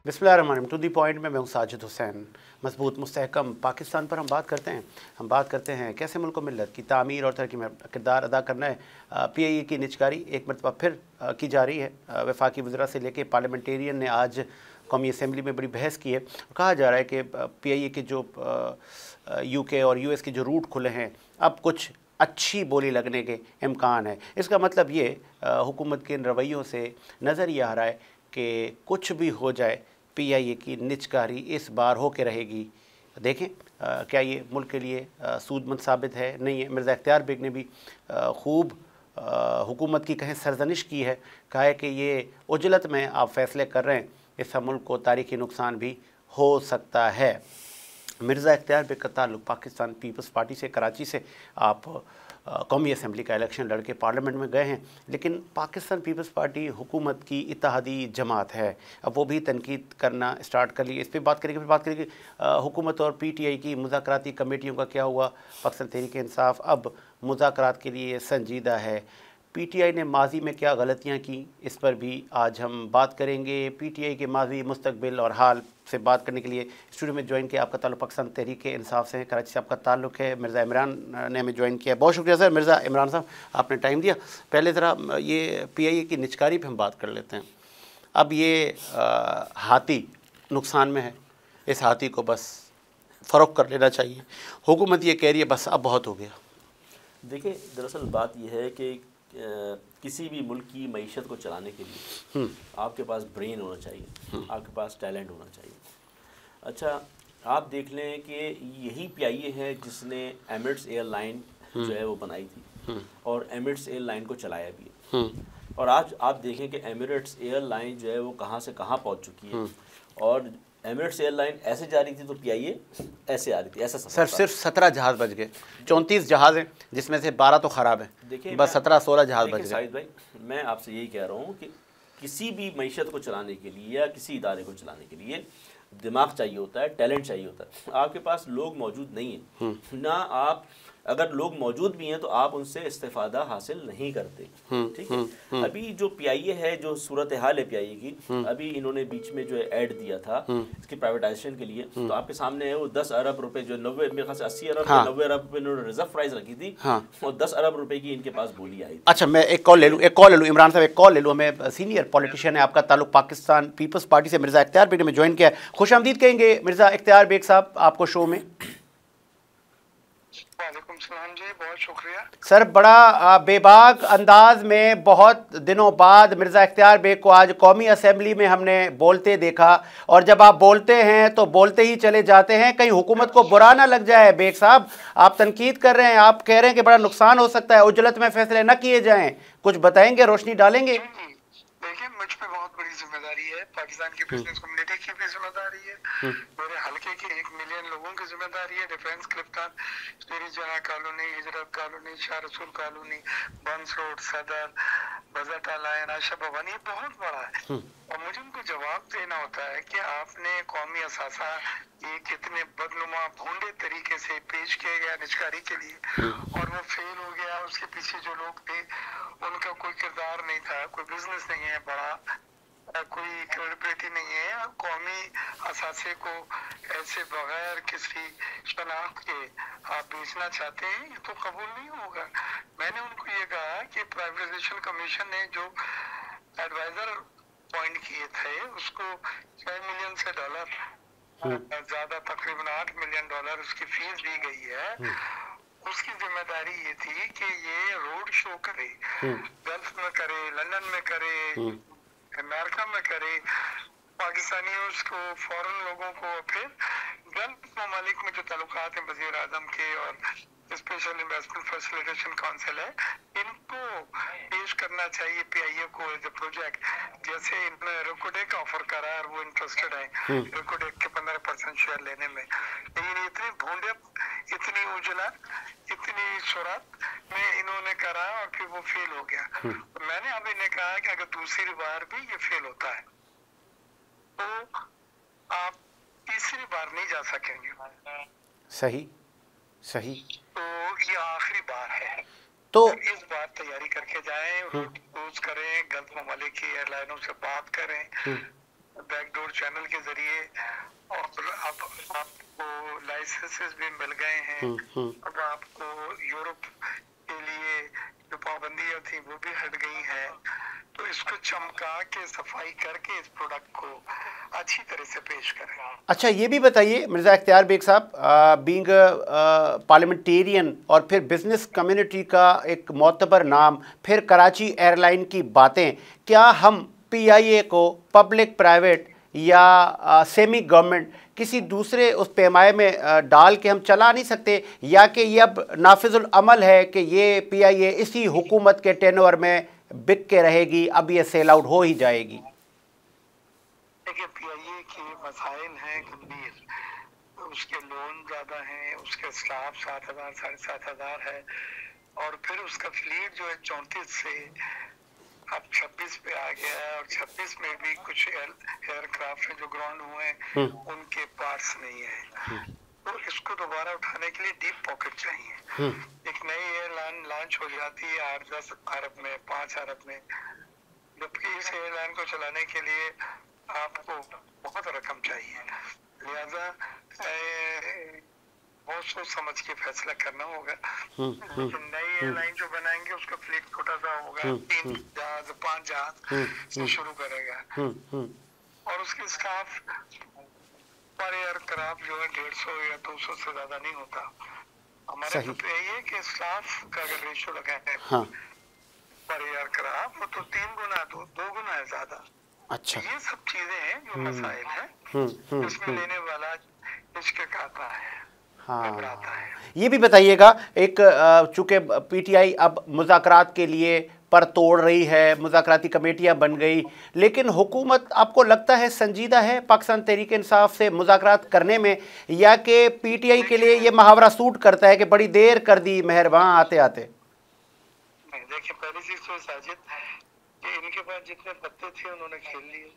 बिस्मिल्लाहिर्रहमानिर्रहीम। To the point में मैं हूँ साजिद हुसैन। मजबूत मुस्तहकम पाकिस्तान पर हम बात करते हैं कैसे मुल्क मिल्लत की तामीर और तरक्की में किरदार अदा करना है। PIA की निजकारी एक मरतबा फिर की जा रही है। वफाकी वज़रा से लेके पार्लियामेंटेरियन ने आज कौमी असम्बली में बड़ी बहस की है। कहा जा रहा है कि PIA के जो UK और US के जो रूट खुले हैं, अब कुछ अच्छी बोली लगने के इम्कान है। इसका मतलब ये हुकूमत के इन रवैयों से नज़र ये आ रहा है कि कुछ भी हो जाए, PIA की निजकारी इस बार हो के रहेगी। देखें क्या ये मुल्क के लिए सूदमंद साबित है, नहीं है। मिर्ज़ा इख्तियार बेग ने भी खूब हुकूमत की कहें सरजनिश की है। कहा है कि ये उजलत में आप फ़ैसले कर रहे हैं, इससे मुल्क को तारीख़ी नुकसान भी हो सकता है। मिर्ज़ा इख्तियार बेग का ताल्लुक़ पाकिस्तान पीपल्स पार्टी से, कराची से आप कौमी असम्बली का इलेक्शन लड़के पार्लियामेंट में गए हैं, लेकिन पाकिस्तान पीपल्स पार्टी हुकूमत की इत्तेहादी जमात है। अब वो भी तनकीद करना स्टार्ट कर ली। इस पर बात करेंगे। फिर बात करेंगे हुकूमत और PTI की मुज़ाकराती कमेटियों का क्या हुआ। पाकिस्तान तहरीक इंसाफ अब मुज़ाकरात के लिए संजीदा है। PTI ने माजी में क्या गलतियाँ की, इस पर भी आज हम बात करेंगे। PTI के माजी, मुस्तकबिल और हाल से बात करने के लिए स्टूडियो में ज्वाइन किया। आपका ताल्लुक़ पाकिस्तान तहरीक इंसाफ से है, कराची से आपका ताल्लुक़ है। मिर्ज़ा इमरान ने हमें ज्वाइन किया। बहुत शुक्रिया सर। मिर्ज़ा इमरान साहब, आपने टाइम दिया। पहले ज़रा ये PIA की निजकारी पर हम बात कर लेते हैं। अब ये हाथी नुकसान में है, इस हाथी को बस फ़रोख्त कर लेना चाहिए। हुकूमत ये कह रही है बस अब बहुत हो गया। देखिए, दरअसल बात यह है कि किसी भी मुल्क की मईशत को चलाने के लिए आपके पास ब्रेन होना चाहिए, आपके पास टैलेंट होना चाहिए। अच्छा, आप देख लें कि यही PIA है जिसने एमिरेट्स एयरलाइन जो है वो बनाई थी और एमिरेट्स एयरलाइन को चलाया भी है। और आज आप देखें कि एमिरेट्स एयरलाइन जो है वो कहाँ से कहाँ पहुँच चुकी है। और एमिरेट्स एयरलाइन ऐसे जा रही थी तो PIA ऐसे आ रही थी। ऐसा सर सिर्फ 17 जहाज़ बच गए। 34 जहाज़ हैं जिसमें से 12 तो ख़राब हैं। देखिए, बस 17-16 जहाज़ बच गए। शाहिद भाई, मैं आपसे यही कह रहा हूँ कि किसी भी मईशत को चलाने के लिए या किसी इदारे को चलाने के लिए दिमाग चाहिए होता है, टैलेंट चाहिए होता है। आपके पास लोग मौजूद नहीं हैं ना, आप अगर लोग मौजूद भी हैं तो आप उनसे इस्तेफादा हासिल नहीं करते। ठीक है। अभी जो PIA है, जो सूरत हाल है PIA की, अभी इन्होंने बीच में जो ऐड दिया था इसकी प्राइवेटाइजेशन के लिए, तो आपके सामने है वो 10 अरब रुपए जो 90 मेरे ख्याल से 80 अरब 90 अरब पे इन्होंने रिजर्व प्राइस रखी थी और 10 अरब रुपए की इनके पास बोली आई। अच्छा, मैं एक कॉल ले लूँ इमरान साहब, एक कॉल ले लूँ। हमें सीनियर पॉलिटिशियन है, आपका ताल्लुक पाकिस्तान पीपल्स पार्टी से, मिर्ज़ा इख्तियार बेग ने ज्वाइन किया है। खुश आमदीद कहेंगे मिर्ज़ा इख्तियार बेग साहब आपको शो में। वालेकुम सलाम जी, बहुत शुक्रिया सर। बड़ा बेबाक अंदाज में बहुत दिनों बाद मिर्ज़ा इख्तियार बेग को आज कौमी असम्बली में हमने बोलते देखा, और जब आप बोलते हैं तो बोलते ही चले जाते हैं, कहीं हुकूमत को बुरा ना लग जाए। बेग साहब, आप तनकीद कर रहे हैं, आप कह रहे हैं कि बड़ा नुकसान हो सकता है, उजलत में फैसले न किए जाएं। कुछ बताएंगे, रोशनी डालेंगे? देखिए, मुझ पे बहुत बड़ी जिम्मेदारी है, पाकिस्तान की बिजनेस कम्युनिटी की भी जिम्मेदारी है, मेरे हल्के के 1 मिलियन लोगों की जिम्मेदारी है। डिफेंस क्लिफ्टन, स्टेरी जहाँ कॉलोनी, हिजरत कॉलोनी, शाह रसूल कॉलोनी, बंस रोड, सदर, बजट लाइन, आशा भवन, ये बहुत बड़ा है। और मुझे उनको जवाब देना होता है कि आपने कौमी असासा ये कितने बदनुमा भोंडे तरीके से पेश किया गया निजकारी के लिए, और वो फेल हो गया। उसके पीछे जो लोग थे उनका कोई किरदार नहीं था, कोई बिजनेस नहीं है बड़ा, कोई क्रेडिबिलिटी नहीं है। कौमी असासे को ऐसे बगैर किसी शनाख्त के आप बेचना चाहते हैं, ये तो कबूल नहीं होगा। मैंने उनको ये कहा कि प्राइवेटाइजेशन कमीशन ने जो एडवाइजर पॉइंट किए थे उसको 6 मिलियन से डॉलर ज्यादा, तकरीबन 8 मिलियन डॉलर उसकी फीस दी गई है। उसकी जिम्मेदारी ये थी कि ये रोड शो करे, गल्फ में करे, लंदन में करे, अमेरिका में करे, पाकिस्तानियों को, फॉरेन लोगों को, फिर गल्फ ममालिक में जो ताल्लुकात हैं वज़ीर आज़म के और स्पेशल इन्वेस्टमेंट फैसिलिटेशन काउंसिल है, इनको पेश करना चाहिए PIA को एज ए प्रोजेक्ट। जैसे इन्होंने रेकोडेक ऑफर करा और वो इंटरेस्टेड है रेकोडेक के 15% शेयर लेने में, लेकिन इतनी भूडे, इतनी उजला, इतनी शोहरत में इन्होंने करा और फिर वो फेल हो गया। मैंने अब इन्हें कहा कि अगर दूसरी बार भी ये फेल होता है तो आप तीसरी बार नहीं जा सकेंगे। सही सही। तो ये आखिरी बार है, तो इस बार तैयारी करके जाएं, रोज करें, गल्फ ममालिक की एयरलाइनों से बात करें, बैकडोर चैनल के जरिए, और अब आपको लाइसेंसेस भी मिल गए हैं। अब आपको यूरोप के लिए जो पाबंदियां थी वो भी हट गई हैं। तो इसको चमका के सफाई करके इस प्रोडक्ट को अच्छी तरह से पेश करें। अच्छा, ये भी बताइए मिर्ज़ा इख्तियार बेग साहब, बीइंग पार्लियामेंटेरियन और फिर बिज़नेस कम्युनिटी का एक मोतबर नाम, फिर कराची एयरलाइन की बातें, क्या हम PIA को पब्लिक प्राइवेट या सेमी गवर्नमेंट किसी दूसरे उस पैमाने में डाल के हम चला नहीं सकते, या कि ये अब नाफिजुल अमल है कि ये PIA इसी हुकूमत के टेनोवर में बिक के रहेगी, अब ये सेल आउट हो ही जाएगी? देखिए, PIA के मसाइल हैं गंभीर, उसके लोन ज़्यादा हैं, उसके स्टाफ 7,000 7,500 है, और फिर उसका फ्लीट जो है 34 से अब 26 पे आ गया है, और 26 में भी कुछ एयरक्राफ्ट जो ग्राउंड हुए हैं उनके पार्ट्स नहीं है। तो इसको दोबारा उठाने के लिए डीप पॉकेट चाहिए। एक नई एयरलाइन लॉन्च हो जाती है 8-10 अरब में, 5 अरब में, जबकि इस एयरलाइन को चलाने के लिए आपको बहुत रकम चाहिए। लिहाजा बहुत सोच समझ के फैसला करना होगा। लेकिन नई एयरलाइन जो बनाएंगे उसका फ्लीट छोटा सा होगा, 3 जहाज 5 जहाज से शुरू करेगा, और उसके स्टाफ पर एयरक्राफ्ट जो है 150 या 200 से ज्यादा नहीं होता। हमारे तो यही है कि स्टाफ का अगर रेशो लगाए पर एयरक्राफ्ट तो 3 गुना 2 गुना है ज्यादा। अच्छा, ये सब चीजें हैं जो मसाइल हैं, इसमें लेने वाला हिचक आता है, घबराता है। ये भी बताइएगा, एक चूँकि PTI अब मुज़ाकरात के लिए पर तोड़ रही है, मुज़ाकराती कमेटियाँ बन गई, लेकिन हुकूमत आपको लगता है संजीदा है पाकिस्तान तहरीक इंसाफ से मुज़ाकरात करने में, या कि PTI के लिए ये मुहावरा सूट करता है कि बड़ी देर कर दी मेहरबान आते आते? देखिए, पहली चीज तो साजिद कि इनके पास जितने पत्ते थे उन्होंने खेल लिए।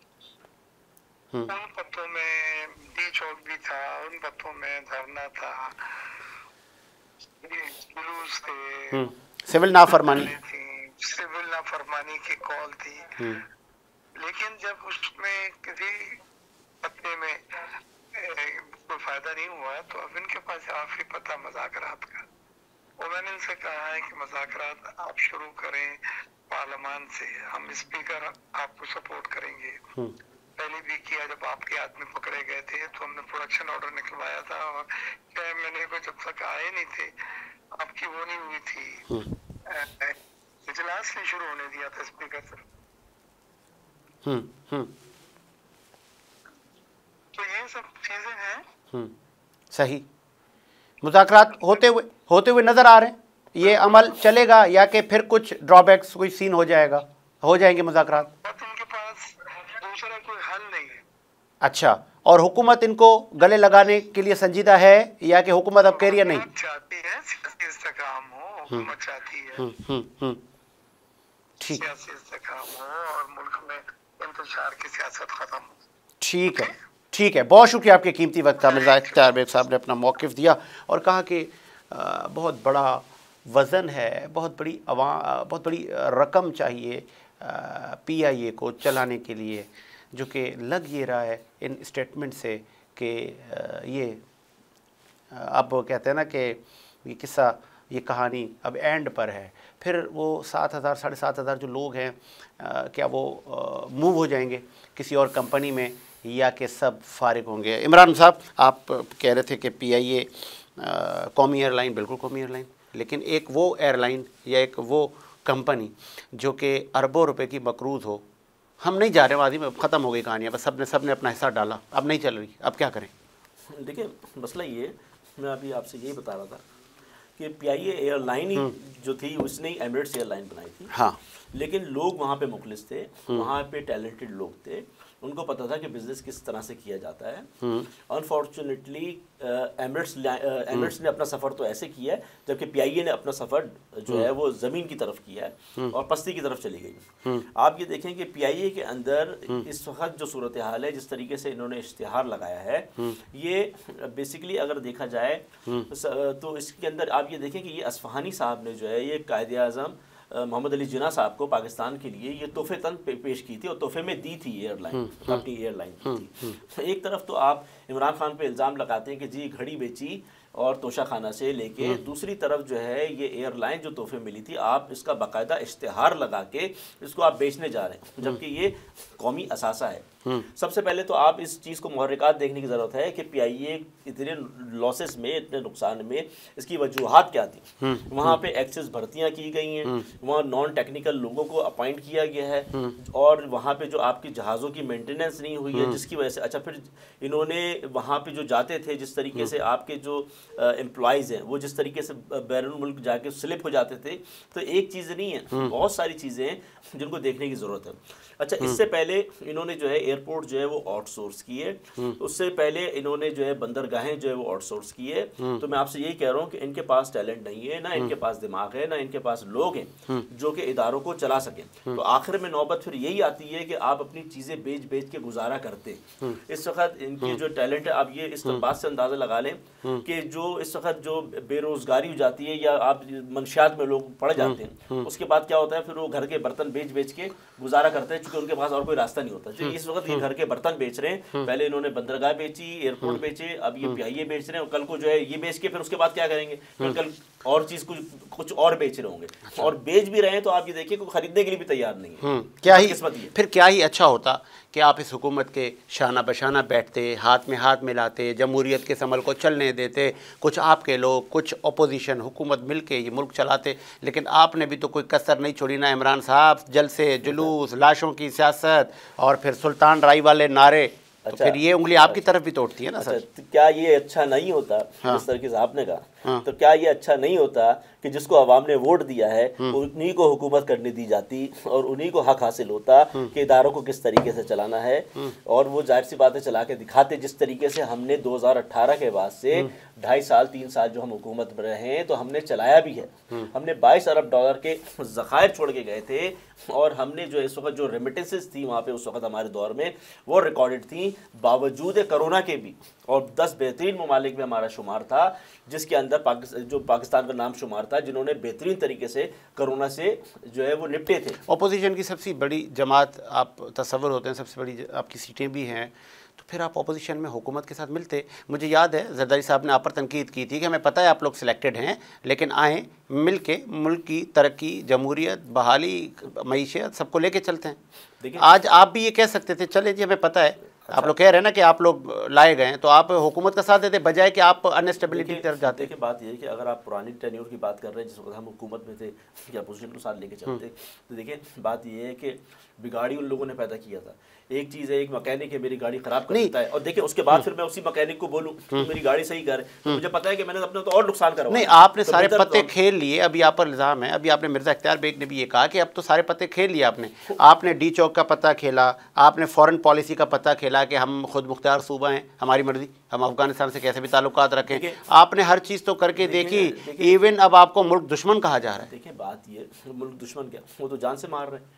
उन पत्तों में डी चौक भी था, उन पत्तों में धरना था, जुलूस थे, सिविल नाफरमानी थी, सिविल नाफरमानी की कॉल थी। लेकिन जब उसमें किसी पत्ते में कोई फायदा नहीं हुआ, तो अब इनके पास आखिरी पता मुज़ाकरात का। और मैंने इनसे कहा है कि मुज़ाकरात आप शुरू करें पार्लियामान से, हम स्पीकर आपको सपोर्ट करेंगे। पहले भी किया, जब आपके आदमी पकड़े गए थे तो हमने प्रोडक्शन ऑर्डर निकलवाया था, और 6 महीने को जब तक आए नहीं थे आपकी वो नहीं हुई थी, इजलास नहीं शुरू होने दिया था स्पीकर सर। तो ये सब चीजें हैं। सही, मुज़ाकरात होते हुए नजर आ रहे हैं। ये अमल चलेगा या कि फिर कुछ ड्रॉबैक्स, कोई सीन हो जाएंगे मुज़ाकरात? उनके पास दूसरा कोई हल नहीं है। अच्छा, और हुकूमत इनको गले लगाने के लिए संजीदा है, या कि हुकूमत अब कह रही है नहीं? चाहती है सियासी इस्तेकाम हो, हुकूमत चाहती है ठीक, सियासी इस्तेकाम हो और मुल्क में इंतशार की सियासत खत्म हो। ठीक है, ठीक है। बहुत शुक्रिया आपके कीमती वक्त का। मिर्ज़ा इख्तियार बेग साहब ने अपना मौक़िफ़ दिया और कहा कि बहुत बड़ा वज़न है, बहुत बड़ी रकम चाहिए PIA को चलाने के लिए, जो कि लग ये रहा है इन स्टेटमेंट से कि ये अब कहते हैं ना कि ये किस्सा, ये कहानी अब एंड पर है। फिर वो 7,000 7,500 जो लोग हैं, क्या वो मूव हो जाएंगे किसी और कंपनी में, या कि सब फारिग होंगे? इमरान साहब, आप कह रहे थे कि PIA कौमी एयरलाइन, बिल्कुल कौमी एयरलाइन, लेकिन एक वो एयरलाइन या एक वो कंपनी जो कि अरबों रुपए की मकरूज़ हो, हम नहीं जा रहे वादी में, ख़त्म हो गई कहानियाँ, बस सब ने अपना हिस्सा डाला, अब नहीं चल रही, अब क्या करें? देखिए, मसला ये, मैं अभी आपसे यही बता रहा था कि PIA एयरलाइन ही जो थी उसने एमिरेट्स एयरलाइन बनाई थी। हाँ, लेकिन लोग वहाँ पे मुखलिस थे, वहाँ पे टैलेंटेड लोग थे, उनको पता था कि बिज़नेस किस तरह से किया जाता है। अनफॉर्चुनेटली एमिरेट्स ने अपना सफ़र तो ऐसे किया है, जबकि PIA ने अपना सफ़र जो है वो ज़मीन की तरफ किया है और पस्ती की तरफ चली गई। आप ये देखें कि PIA के अंदर इस वक्त जो सूरत हाल है, जिस तरीके से इन्होंने इश्तिहार लगाया है, ये बेसिकली अगर देखा जाए तो इसके अंदर आप ये देखें कि ये असफ़हानी साहब ने जो है ये कायदे आज़म मोहम्मद अली जिन्ना साहब को पाकिस्तान के लिए ये तोहफे तन पेश की थी और तोहफे में दी थी एयरलाइन, अपनी एयरलाइन दी थी। एक तरफ तो आप इमरान खान पे इल्ज़ाम लगाते हैं कि जी घड़ी बेची और तोशा खाना से लेके, दूसरी तरफ जो है ये एयरलाइन जो तोहफे मिली थी आप इसका बाकायदा इश्तिहार लगा के इसको आप बेचने जा रहे हैं, जबकि ये कौमी असासा है। सबसे पहले तो आप इस चीज़ को मुहर्रिकात देखने की ज़रूरत है कि PIA इतने लॉसेस में, इतने नुकसान में इसकी वजूहात क्या थी। वहाँ पे एक्सेस भर्तियाँ की गई हैं, वहाँ नॉन टेक्निकल लोगों को अपॉइंट किया गया है, और वहाँ पे जो आपकी जहाज़ों की मेंटेनेंस नहीं हुई है जिसकी वजह से, अच्छा फिर इन्होंने वहाँ पे जो जाते थे जिस तरीके से आपके जो एम्प्लॉइज़ हैं वो जिस तरीके से बैरून मुल्क जाके स्लिप हो जाते थे, तो एक चीज़ नहीं है, बहुत सारी चीज़ें हैं जिनको देखने की ज़रूरत है। अच्छा, इससे पहले इन्होंने जो है एयरपोर्ट जो है वो आउटसोर्स की है, उससे पहले इन्होंने जो है बंदरगाहें जो है वो आउटसोर्स की है। तो मैं आपसे यही कह रहा हूँ कि इनके पास टैलेंट नहीं है, ना इनके पास दिमाग है, ना इनके पास लोग हैं जो कि इदारों को चला सकें। तो आखिर में नौबत फिर यही आती है कि आप अपनी चीज़ें बेच बेच के गुजारा करते हैं। इस वक्त इनकी जो टैलेंट है, आप ये इस बात से अंदाज़ा लगा लें कि जो इस वक्त जो बेरोज़गारी हो जाती है या आप मंशियात में लोग पड़ जाते हैं, उसके बाद क्या होता है, फिर वो घर के बर्तन बेच बेच के गुजारा करते हैं, क्योंकि उनके पास और कोई रास्ता नहीं होता। जो इस वक्त ये घर के बर्तन बेच रहे हैं, पहले इन्होंने बंदरगाह बेची, एयरपोर्ट बेचे, अब ये PIA बेच रहे हैं, और कल को जो है ये बेच के फिर उसके बाद क्या करेंगे, फिर कल और चीज़ कुछ और बेच रहे होंगे, और बेच भी रहे हैं तो आप ये देखिए कोई खरीदने के लिए भी तैयार नहीं है। क्या ही फिर क्या ही अच्छा होता कि आप इस हुकूमत के शाना बशाना बैठते, हाथ में हाथ मिलाते, जमहूरियत के समल को चलने देते, कुछ आपके लोग कुछ अपोजिशन हुकूमत मिल के ये मुल्क चलाते। लेकिन आपने भी तो कोई कसर नहीं छोड़ी ना इमरान साहब, जलसे जुलूस, लाशों की सियासत और फिर सुल्तान राय वाले नारे। तो फिर ये उंगली आपकी तरफ भी तोड़ती है ना सर। तो क्या ये अच्छा नहीं होता, जिस तरीके से आपने कहा, तो क्या ये अच्छा नहीं होता कि जिसको अवाम ने वोट दिया है उन्हीं को हुकूमत करने दी जाती और उन्हीं को हक हासिल होता कि इदारों को किस तरीके से चलाना है, और वो जाहिर सी बातें चला के दिखाते। जिस तरीके से हमने 2018 के बाद से 2.5 साल 3 साल जो हम हुकूमत में रहे हैं तो हमने चलाया भी है। हमने 22 अरब डॉलर के ज़खायर छोड़ के गए थे, और हमने जो इस वक्त जो रेमिटेंसेस थी वहाँ पे उस वक्त हमारे दौर में वो रिकॉर्डेड थी, बावजूद कोरोना के भी। और 10 बेहतरीन ममालिक में हमारा शुमार था, जिसके अंदर पाकिस्तान का नाम शुमार था, जिन्होंने बेहतरीन तरीके से कोरोना से जो है वो निपटे थे। अपोजिशन की सबसे बड़ी जमात आप तस्वर होते हैं, सबसे बड़ी आपकी सीटें भी हैं, तो फिर आप अपोजिशन में हुकूमत के साथ मिलते। मुझे याद है जरदारी साहब ने आप पर तनकीद की थी कि हमें पता है आप लोग सिलेक्टेड हैं, लेकिन आएँ मिल के मुल्क की तरक्की, जमहूरियत, बहाली, मईशत सबको लेके चलते हैं। आज आप भी ये कह सकते थे, चले जी हमें पता है, आप लोग कह रहे हैं ना कि आप लोग लाए गए हैं, तो आप हुकूमत का साथ देते बजाय कि आप अनस्टेबिलिटी की तरफ जाते। देखिए बात ये है कि अगर आप पुरानी टेन्योर की बात कर रहे हैं जिस वक्त हम हुकूमत में थे या अपोजिशन को साथ लेके चलते, तो देखिए बात ये है कि बिगाड़ी उन लोगों ने पैदा किया था। एक चीज़ है, एक मैकेनिक है मेरी गाड़ी खराब कर देता है, और देखिए उसके बाद फिर मैं उसी मैकेनिक को बोलूं तो मेरी गाड़ी सही कर, तो मुझे पता है कि मैंने अपने तो और नुकसान करवाया। नहीं, आपने सारे पत्ते खेल लिए। अभी आप पर इल्ज़ाम है, अभी आपने मिर्ज़ा इख्तियार बेग ने भी ये कहा कि अब तो सारे पत्ते खेल लिए आपने डी चौक का पत्ता खेला, आपने फॉरेन पॉलिसी का पत्ता खेला कि हम खुद मुख्तार सूबा हैं, हमारी मर्जी, हम अफगानिस्तान से कैसे भी ताल्लुकात रखें। आपने हर चीज़ तो करके देखी, इवन अब आपको मुल्क दुश्मन कहा जा रहा है। देखिए बात ये, मुल्क दुश्मन क्या, वो तो जान से मार रहे हैं।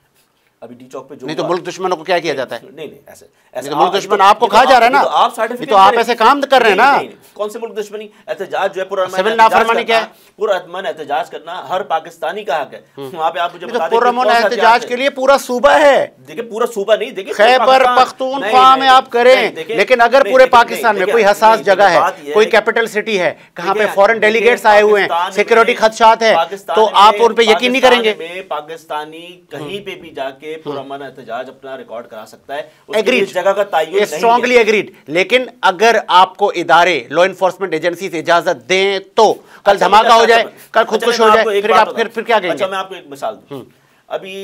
अभी डी चौक पे जो नहीं तो मुल्क दुश्मनों को क्या किया जाता है? नहीं ऐसे तो मुल्क दुश्मन आपको कहा जा रहा है ना, आप सर्टिफिकेट तो आप ऐसे काम कर रहे हैं ना। कौन से मुल्क दुश्मनी? एहतजाज जो है पूरा सिविल नाफरमानी क्या है? पूरा अमन एहतजाज करना हर पाकिस्तानी का हक है। वहाँ पे आप मुझे बता दें एहतजाज के लिए पूरा सूबा है। देखिए पूरा सूबा नहीं, देखिए खैबर पख्तूनख्वा में आप करें, लेकिन अगर पूरे पाकिस्तान में कोई हसास जगह है, कोई कैपिटल सिटी है, कहाँ पे फॉरेन डेलीगेट्स आए हुए हैं, सिक्योरिटी खदशात है, तो आप उन पे यकीन नहीं करेंगे। पाकिस्तानी कहीं पे भी जाके पूरा अमन एहतजाज अपना रिकॉर्ड करा सकता है, एग्रीड जगह का तायुन स्ट्रांगली एग्रीड। लेकिन अगर आपको इदारे लॉ एनफोर्समेंट एजेंसी से इजाजत दें तो कल धमाका हो जाए, कल खुदकुश हो जाए, फिर क्या कहेंगे? अच्छा मैं आपको एक मिसाल दूं। अभी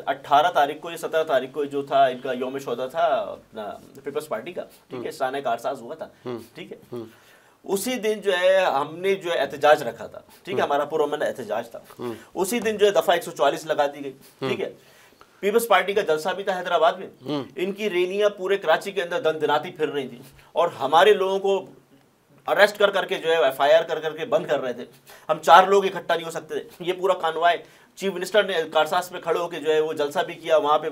18 तारीख को या 17 तारीख को जो था इनका यौम शोदा था अपना पीपल्स पार्टी का, ठीक है, साने कारसाज हुआ था, ठीक है। उसी दिन जो है हमने जो है एहतजाज रखा था, ठीक है, हमारा पुरअमन एहतजाज था। उसी दिन जो है दफा 144 लगा दी गई, ठीक है। पीपल्स पार्टी का जलसा भी था हैदराबाद में, इनकी रैलियां पूरे कराची के अंदर दंदनाती फिर रही थी, और हमारे लोगों को अरेस्ट कर करके जो है FIR कर करके बंद कर रहे थे। हम 4 लोग इकट्ठा नहीं हो सकते थे। ये पूरा कानवाय चीफ मिनिस्टर ने कारसास में खड़े होकर जो है वो जलसा भी किया, वहाँ पे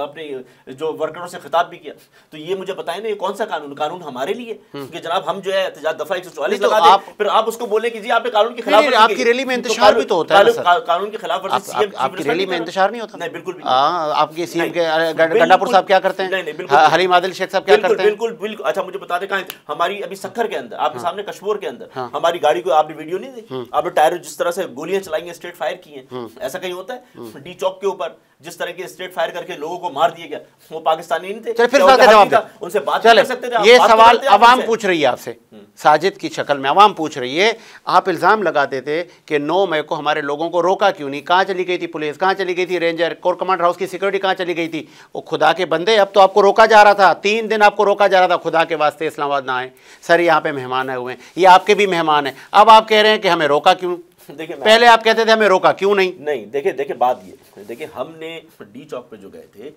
अपने जो वर्करों से खिताब भी किया। तो ये मुझे बताएं ना, ये कौन सा कानून हमारे लिए कि जनाब हम जो है दफा 144 लगा दें, फिर आप उसको बोले कि जी आपने कानून के खिलाफ, आपकी रैली में इंतशार भी तो होता है, कानून की खिलाफवर्जी आपकी रैली में इंतशार नहीं होता? नहीं, बिल्कुल भी। आपके सीएम के गंडापुर साहब क्या करते हैं, हलीम आदिल शेख साहब क्या करते हैं? बिल्कुल। अच्छा मुझे बता दें, कहाँ हमारी अभी सक्खर के अंदर आपके सामने कश्मीर के अंदर हमारी गाड़ी को आपने वीडियो नहीं दी, आपने टायर जिस तरह से गोलियां चलाई हैं, स्ट्रेट फायर की हैं, ऐसा कहीं होता है? डी चौक के ऊपर जिस तरह के स्ट्रेट फायर करके लोगों को मार दिया गया, वो पाकिस्तानी नहीं थे? चल फिर जवाब उनसे बात कर सकते थे। ये सवाल अवाम पूछ रही है आपसे, साजिद की शक्ल में अवाम पूछ रही है। आप इल्जाम लगाते थे कि 9 मई को हमारे लोगों को रोका क्यों नहीं, कहाँ चली गई थी पुलिस, कहाँ चली गई थी रेंजर, कोर कमांड हाउस की सिक्योरिटी कहाँ चली गई थी? वो खुदा के बंदे, अब तो आपको रोका जा रहा था, 3 दिन आपको रोका जा रहा था, खुदा के वास्ते इस्लामाबाद ना आए। सर यहाँ पे मेहमान आए हुए हैं, ये आपके भी मेहमान हैं, अब आप कह रहे हैं कि हमें रोका क्यों? देखिए पहले आप कहते थे हमें रोका क्यों नहीं? नहीं, देखिए बात ये, देखिए हमने डी चौक पे जो गए थे,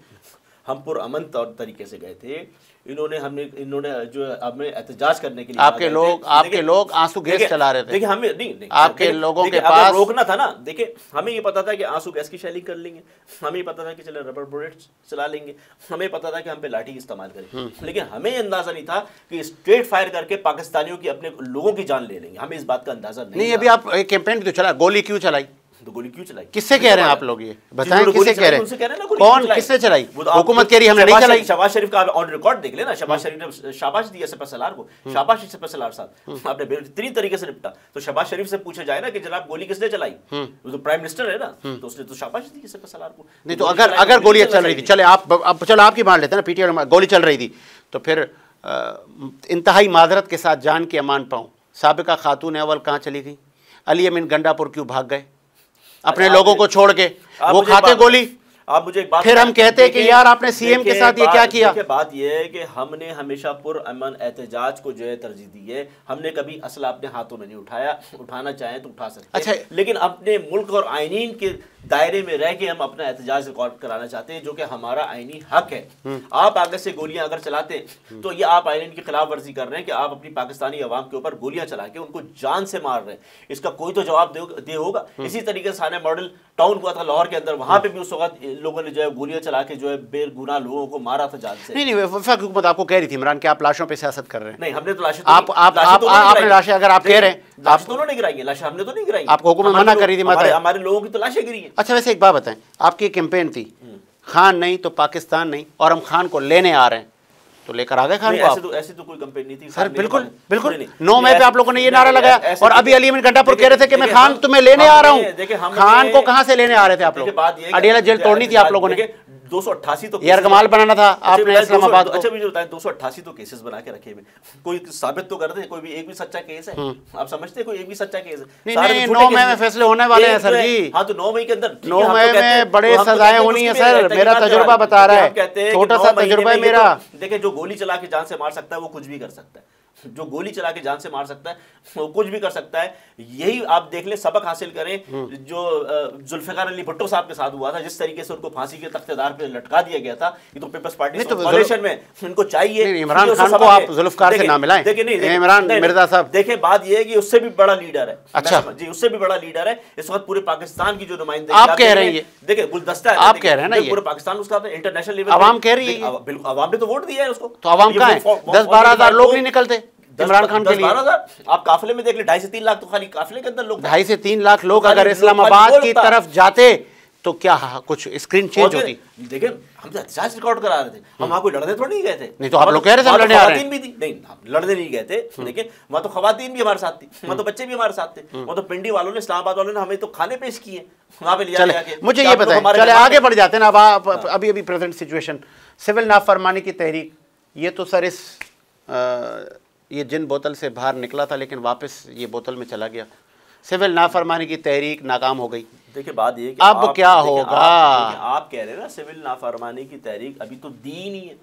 हम पुरअमन तौर तरीके से गए थे। इन्होंने जो हमें एहतजाज करने के लिए आपके लोग आंसू गैस चला रहे थे। देखिए हमें नहीं आपके लोगों के पास रोकना था ना। देखिए हमें ये पता था कि आंसू गैस की शैलिंग कर लेंगे, हमें ये पता था कि चले रबर बुलेट्स चला लेंगे, हमें पता था कि हम पे लाठी इस्तेमाल करेंगे, लेकिन हमें अंदाजा नहीं था कि स्ट्रेट फायर करके पाकिस्तानियों की, अपने लोगों की जान ले लेंगे। हमें इस बात का अंदाजा नहीं। अभी आप एक कैंपेन तो चला, गोली क्यों चलाई? तो गोली क्यों चलाई? किससे कह रहे हैं आप लोग? ये बताएं किससे कह रहे हैं? कौन किसने चलाई? हुकूमत कह रही हमने नहीं चलाई। शहबाज शरीफ का ऑन रिकॉर्ड देख लेना, शहबाज शरीफ ने शाबाश दी एसएफएसएलआर को, शाबाश एसएफएसएलआर साहब, आपने बेहतरीन तरीके से निपटा। तो शहबाज शरीफ से पूछा जाए ना कि जनाब गोली किसने चलाई, वो तो प्राइम मिनिस्टर है ना, तो उसने तो शाबाश दी एसएफएसएलआर को। नहीं तो अगर गोली चल रही थी, चले आप चलो आपकी मान लेते हैं ना, पीटीआई गोली चल रही थी, तो फिर इंतहाई माजरत के साथ जान की अमान पाऊँ, साबिका खातून अव्वल कहाँ चली गई? अली अमीन गंडापुर क्यों भाग गए अपने लोगों को छोड़ के? वो खाते गोली, आप मुझे एक बात, फिर हम कहते हैं कि यार आपने सीएम के साथ ये क्या किया? बात ये है कि हमने हमेशा पुरअमन एहतजाज को जो है तरजीह दी है। हमने कभी असला अपने हाथों में नहीं उठाया, उठाना चाहें तो उठा सकते हैं। अच्छा, लेकिन अपने मुल्क और आईनीन के दायरे में रह के हम अपना एहतजाज रिकॉर्ड कराना चाहते हैं, जो कि हमारा आईनी हक है। आप आगे से गोलियां अगर चलाते तो ये आप आईन की खिलाफ वर्जी कर रहे हैं कि आप अपनी पाकिस्तानी अवाम के ऊपर गोलियां चला के उनको जान से मार रहे हैं। इसका कोई तो जवाब दे होगा। इसी तरीके से साने मॉडल टाउन हुआ था लाहौर के अंदर, वहां पे भी उस वक्त लोगों ने जो है गोलियां चला के जो है बेगुनाह लोगों को मारा था जान से। नहीं वफाक हुकूमत आपको कह रही थी इमरान कि आप लाशों पे सियासत कर रहे हैं। नहीं, हमने तो लाशें आपने लाशें, अगर आप कह रहे हैं लाशें तो उन्होंने गिराई है, लाशें हमने तो नहीं गिराई। आपको हुकूमत मना कर रही थी, हमारे लोगों की तो लाशें गिरी है। अच्छा वैसे एक बात बताएं, आपकी कैंपेन थी खान नहीं तो पाकिस्तान नहीं, और हम खान को लेने आ रहे हैं, तो लेकर आ गए खान को? ऐसी तो कोई कैंपेन नहीं थी सर। बिल्कुल 9 मई पे आप लोगों ने ये नारा लगाया, और अभी अली अमीन गंडापुर कह रहे थे कि मैं खान तुम्हें लेने आ रहा हूं। खान को कहां से लेने आ रहे थे आप लोग? अडियाला जेल तोड़नी थी आप लोगों ने, 288 तो यारकमाल बनाना था आपने इस्लामाबाद को। अच्छा मुझे बताएं, 288 तो केसेस बना के रखे हुए, कोई साबित तो कर दे, कोई भी एक भी सच्चा केस है? आप समझते हैं कोई एक भी सच्चा केस है? नहीं, 9 मई में फैसले होने वाले हैं सर जी। हाँ तो 9 मई के अंदर 9 मई में बड़े सजाएं होनी है सर, मेरा तजुर्बा बता रहा है, छोटा सा तजुर्बा है मेरा। देखिए जो गोली चला के जान से मार सकता है वो कुछ भी कर सकता है, जो गोली चला के जान से मार सकता है वो कुछ भी कर सकता है। यही आप देख लें, सबक हासिल करें जो जुल्फिकार अली भुट्टो साहब के साथ हुआ था, जिस तरीके से उनको फांसी के तख्तेदार पे लटका दिया गया था। ये तो पीपल्स पार्टी कोalition में उनको चाहिए। इमरान खान को आप जुल्फकार से ना मिलाएं। देखिए इमरान मिर्जा साहब, देखिए बात ये है कि उससे भी बड़ा लीडर है। अच्छा जी, उससे भी बड़ा लीडर है इस वक्त पूरे पाकिस्तान की जो नुमाइंदगी आप कह रहे हैं। देखिए गुलदस्ता है, आप कह रहे हैं ना, पूरे पाकिस्तान उसका इंटरनेशनल लेवल अवाम कह रही है, बिल्कुल अवाम ने तो वोट दिया है उसको। तो अवाम कहाँ है? 10-12 हज़ार लोग नहीं निकलते इमरान खान के लिए। 12,000 आप काफिले में देख ले, 2.5 से 3 लाख तो खाली काफिले के अंदर लोग, 2.5 से 3 लाख लोग अगर इस्लामाबाद की तरफ जाते तो क्या कुछ स्क्रीन चेंज होती? देखिए हम तो एहतजाज रिकॉर्ड करा रहे थे, हम वहाँ कोई लड़ने थोड़ी नहीं गए थे। नहीं तो आप लोग कह रहे थे लड़ने आ रहे हैं। भी थी, नहीं लड़ने नहीं गए थे, लेकिन वहाँ तो खवातीन भी हमारे साथ थी, वहाँ तो बच्चे भी हमारे साथ थे, वहाँ तो पिंडी वालों ने, इस्लामाबाद वालों ने हमें तो खाने पेश किए वहाँ पे लिया जाके। मुझे ये बताएं, चले आगे बढ़ जाते हैं ना। अब आप अभी प्रेजेंट सिचुएशन, सिविल नाफरमानी की तहरीक, ये तो सर इस ये जिन बोतल से बाहर निकला था लेकिन वापस ये बोतल में चला गया। सिविल नाफरमानी की तहरीक नाकाम हो गई। देखिए बात ये कि अब क्या होगा? आप कह रहे हैं ना सिविल नाफरमानी की तहरीक अभी तो दी नहीं है।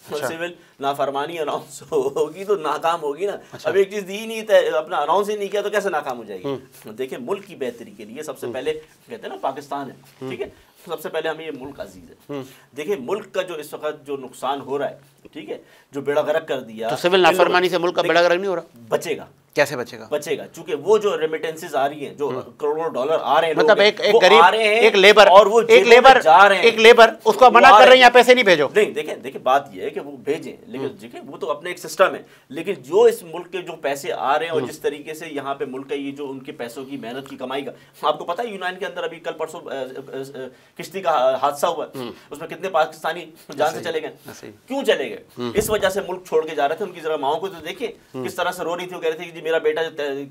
अच्छा। सिविल नाफरमानी अनाउंस होगी तो नाकाम होगी ना। अच्छा। अब एक चीज दी नहीं, अपना अनाउंस ही नहीं किया तो कैसे नाकाम हो जाएगी? देखिए मुल्क की बेहतरी के लिए सबसे पहले कहते हैं ना पाकिस्तान है, ठीक है, सबसे पहले हमें ये मुल्क अजीज है। देखिए मुल्क का जो इस वक्त जो नुकसान हो रहा है, ठीक है, जो बेड़ा गर्क कर दिया, तो सिविल नाफरमानी से मुल्क का बेड़ा गर्क नहीं हो रहा, बचेगा। कैसे बचेगा? बचेगा चूंकि वो जो रेमिटेंसेज आ रही हैं, जो करोड़ों डॉलर आ रहे हैं, मतलब एक गरीब, आ रहे हैं, एक लेबर, और वो एक लेबर जा रहे हैं, एक लेबर उसको मना कर रहे हैं, पैसे नहीं भेजो। नहीं, देखिए बात ये है कि वो भेजें, लेकिन देखिए वो तो अपने एक सिस्टम है, लेकिन जो इस मुल्क के जो पैसे आ रहे हैं और जिस तरीके से यहाँ पे मुल्क का ये जो उनके पैसों की मेहनत की कमाई का, आपको पता है यूनान के अंदर अभी कल परसों किश्ती का हादसा हुआ, उसमें कितने पाकिस्तानी जान से चले गए। क्यों चले गए? इस वजह से मुल्क छोड़ के जा रहे थे। उनकी जरा माओ को तो देखिए किस तरह से रो रही थी, वो कह रही थी कि जी मेरा बेटा,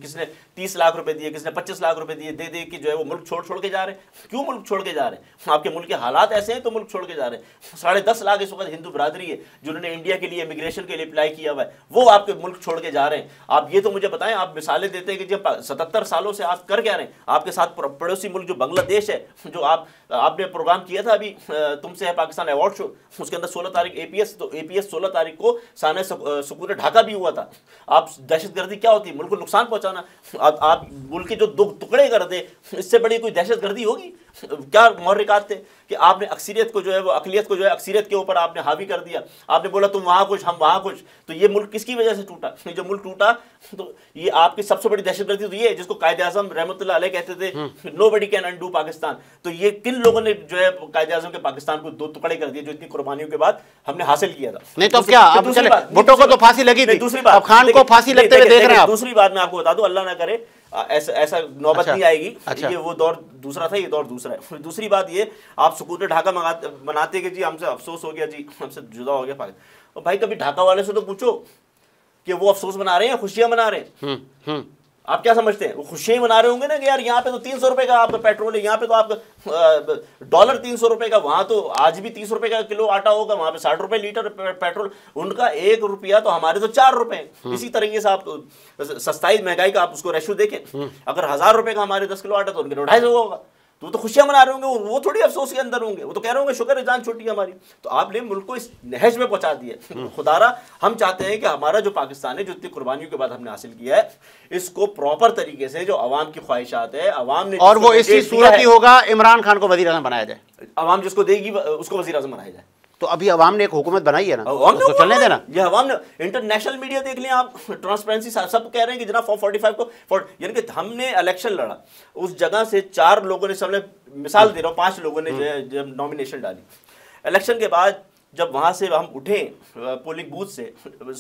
किसने 30 लाख रुपए दिए, किसने 25 लाख रुपए दिए, दे के जो है वो मुल्क छोड़ के जा रहे हैं। क्यों मुल्क छोड़ के जा रहे हैं? आपके मुल्क के हालात ऐसे हैं तो मुल्क छोड़ के जा रहे हैं। 10.5 लाख इस वक्त हिंदू बरादरी है जिन्होंने इंडिया के लिए इमिग्रेशन के लिए अप्लाई किया हुआ है, वो आपके मुल्क छोड़ के जा रहे हैं। आप ये तो मुझे बताएं, आप मिसालें देते हैं कि जब 77 सालों से आप कर क्या रहे हैं? आपके साथ पड़ोसी मुल्क जो बांग्लादेश है, जो आपने प्रोग्राम किया था अभी तुमसे है पाकिस्तान अवार्ड शो, उसके अंदर 16 तारीख एपीएस 16 तारीख को साने सुकून ढाका भी हुआ था। आप दहशतगर्दी क्या होती है? मुल्क को नुकसान पहुंचाना। आप मुल्क के जो 2 टुकड़े कर दे, इससे बड़ी कोई दहशतगर्दी होगी? क्या मुहर्रिकात थे कि आपने अक्सरियत को जो है वो अकलियत को जो है अक्सरियत के ऊपर आपने हावी कर दिया। आपने बोला तुम वहां कुछ हम वहां कुछ। तो ये मुल्क किसकी वजह से टूटा? जो मुल्क टूटा तो ये आपकी सबसे बड़ी दहशतगर्दी तो ये है, जिसको कायदे आज़म रहमतुल्लाह अलैह कहते थे नोबडी कैन अनडू पाकिस्तान। तो ये किन लोगों ने जो है कायदे आज़म के पाकिस्तान को 2 टुकड़े कर दिए, जो इतनी कुर्बानियों के बाद हमने हासिल किया था? नहीं तो क्या अब भुट्टो को तो फांसी लगी थी, दूसरी बात खान को फांसी लगते हुए देख रहे हैं आप। दूसरी बात मैं आपको बता दूं, अल्लाह ना करे ऐसा नौबत नहीं आएगी। ये वो दौर दूसरा था, ये दौर दूसरा है। दूसरी बात ये, आप सुकून ढाका मनाते कि जी हमसे अफसोस हो गया, जी हमसे जुदा हो गया पाकिस्तान। और भाई कभी ढाका वाले से तो पूछो कि वो अफसोस मना रहे हैं, खुशियां मना रहे हैं। आप क्या समझते हैं? वो खुशियां मना रहे होंगे ना कि यार यहाँ पे तो 300 रुपए का आपका पेट्रोल है, यहाँ पे तो आपका डॉलर 300 रुपए का, वहां तो आज भी 30 रुपए का किलो आटा होगा, वहां पे 60 रुपए लीटर पेट्रोल। उनका 1 रुपया तो हमारे तो 4 रुपए। इसी तरीके से आप सस्ताई महंगाई का आप उसको रेशो देखें, अगर 1000 रुपए का हमारे 10 किलो आटा तो उनके 250 होगा। तो खुशियां मना रहे होंगे, वो थोड़ी अफसोस के अंदर होंगे, वो तो कह रहे होंगे शुक्र है जान छूटी हमारी। तो आपने मुल्क को इस नहज में पहुंचा दिया। खुदारा हम चाहते हैं कि हमारा जो पाकिस्तान है, जो इतनी कुर्बानियों के बाद हमने हासिल किया है, इसको प्रॉपर तरीके से जो अवाम की ख्वाहिशात है, अवाम ने, और वो इसी सूरत ही होगा इमरान खान को वजीर आज़म बनाया जाए, अवाम जिसको देगी उसको वजीर आज़म बनाया जाए। तो अभी अवाम ने एक हुकूमत बनाई है ना, उसको चलने देना। ये अवाम ने, इंटरनेशनल मीडिया देख लें आप, ट्रांसपेरेंसी सब कह रहे हैं कि जनाब 445 को यानी कि हमने इलेक्शन लड़ा, उस जगह से 4 लोगों ने, सबने मिसाल दे रहा हूँ, 5 लोगों ने जब नॉमिनेशन डाली, इलेक्शन के बाद जब वहाँ से हम उठे पोलिंग बूथ से,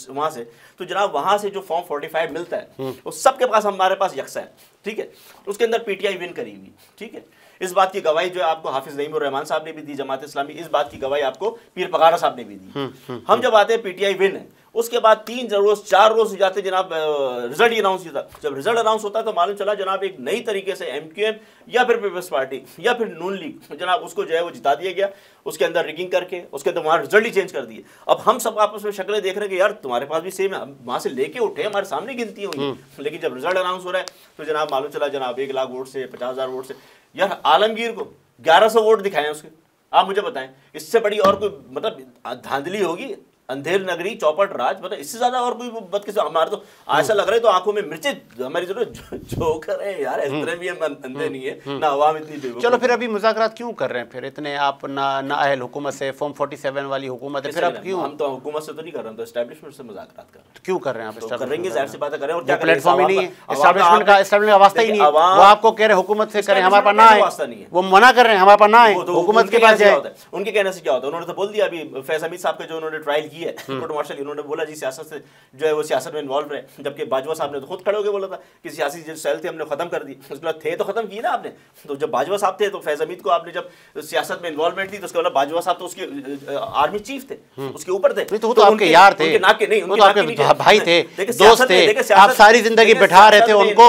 वहाँ से, तो जनाब वहाँ से जो फॉर्म 45 मिलता है वो सबके पास, हमारे पास यकसा है, ठीक है। उसके अंदर पीटीआई विन करी हुई, ठीक है। इस बात की गवाही जो है आपको हाफिज नईमुर रहमान साहब ने भी दी, जमात इस्लामी, इस बात की गवाही आपको पीर पगारा साहब ने भी दी। हम जब आते हैं पीटीआई विन है, उसके बाद 3 रोज 4 रोज हो जाते जनाब, रिजल्ट अनाउंस होता। जब रिजल्ट अनाउंस होता है तो मालूम चला जनाब एक नई तरीके से एमक्यूएम या फिर पीपल्स पार्टी या फिर नून लीग जनाब उसको जो है वो जिता दिया गया, उसके अंदर रिगिंग करके उसके अंदर वहाँ रिजल्ट ही चेंज कर दिए। अब हम सब आपस में शक्लें देख रहे हैं कि यार तुम्हारे पास भी सेम है, वहाँ से लेके उठे, हमारे सामने गिनती हुई, लेकिन जब रिजल्ट अनाउंस हो रहा है तो जनाब मालूम चला जनाब 1 लाख वोट से, 50,000 वोट से, यार आलमगीर को 1100 वोट दिखाए उसके। आप मुझे बताएं इससे बड़ी और कोई मतलब धांधली होगी? अंधेर नगरी चौपट राज, मतलब इससे ज्यादा और कोई बदकिस्मत? हमारे तो ऐसा लग रहा है तो आंखों में मिर्चे हमारी जरूरत जोकर है यार, इस तरह भी हम अंधे नहीं है ना, अवाम इतनी बेवकूफ। चलो फिर अभी मुज़ाकरात क्यों कर रहे हैं फिर इतने? आप ना अहल हुकूमत से, फॉर्म 47 वाली हुकूमत है, फिर आप क्यों? हम तो हुकूमत से तो नहीं कर रहे हैं, तो एस्टैब्लिशमेंट से मुज़ाकरात कर रहे हैं। क्यों कर रहे हैं आप? करेंगे, जाहिर सी बात है करें, और क्या प्लेटफॉर्म ही नहीं है, एस्टैब्लिशमेंट का वास्ता ही नहीं है। वो आपको कह रहे हैं हुकूमत से करें, हमारे पास ना है, वो मना कर रहे हैं हमारे पास ना है, हुकूमत के पास जाए। उनके कहने से क्या होता है? उन्होंने तो बोल दिया अभी फैज हमीद साहब के जो उन्होंने ट्रायल की है कोर्ट मार्शल, उन्होंने बोला जी सियासत से जो है वो सियासत में इन्वॉल्व रहे, जबकि बाजवा साहब ने तो खुद खड़े होकर बोला था कि सियासी जो सेल थे हमने खत्म कर दी। उसके बाद थे तो खत्म की ना आपने, तो जब बाजवा साहब थे तो फैज हमीद को आपने जब सियासत में इन्वॉल्वमेंट दी तो उसके बाद बाजवा साहब तो उसके आर्मी चीफ थे, उसके ऊपर थे, तो आपके यार थे, उनके नाके नहीं, उनके आपके भाई थे, दोस्त थे, आप सारी जिंदगी बिठा रहे थे उनको।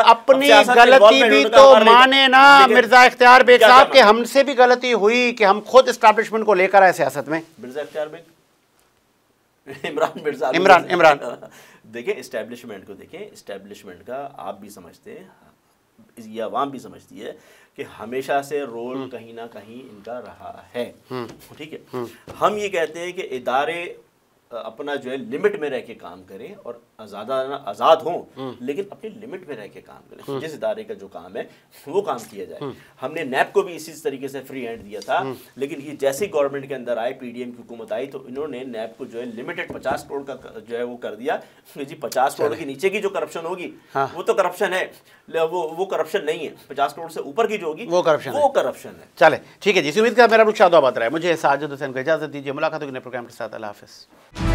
अपनी गलती भी तो माने ना मिर्जा इख्तियार बेग साहब के, हमसे भी गलती हुई कि हम खुद एस्टैब्लिशमेंट को लेकर आए सियासत में। मिर्जा इख्तियार बेग, इमरान देखें एस्टैब्लिशमेंट को, देखें एस्टैब्लिशमेंट का आप भी समझते हैं, ये अवाम भी समझती है कि हमेशा से रोल कहीं ना कहीं इनका रहा है, ठीक है। हम ये कहते हैं कि इदारे अपना जो है लिमिट में रह के काम करें और आज़ाद हों, लेकिन अपनी लिमिट में रह के काम करें। जिस इदारे का जो काम है वो काम किया जाए। हमने नैब को भी इसी तरीके से फ्री हैंड दिया था, लेकिन ये जैसे ही गवर्नमेंट के अंदर आए, पीडीएम की हुकूमत आई, तो इन्होंने नैब को जो है लिमिटेड 50 करोड़ का जो है वो कर दिया। जी 50 करोड़ के नीचे की जो करप्शन होगी वो तो करप्शन है, वो करप्शन नहीं है। 50 करोड़ से ऊपर की जो होगी वो करप्शन है। चले ठीक है जी, उम्मीद कर मेरा रुख शादाबाद रहा है। मुझे साजिद हुसैन को इजाज़त दीजिए। मुलाकात होगी नए प्रोग्राम के साथ। अल्लाह हाफ़िज़।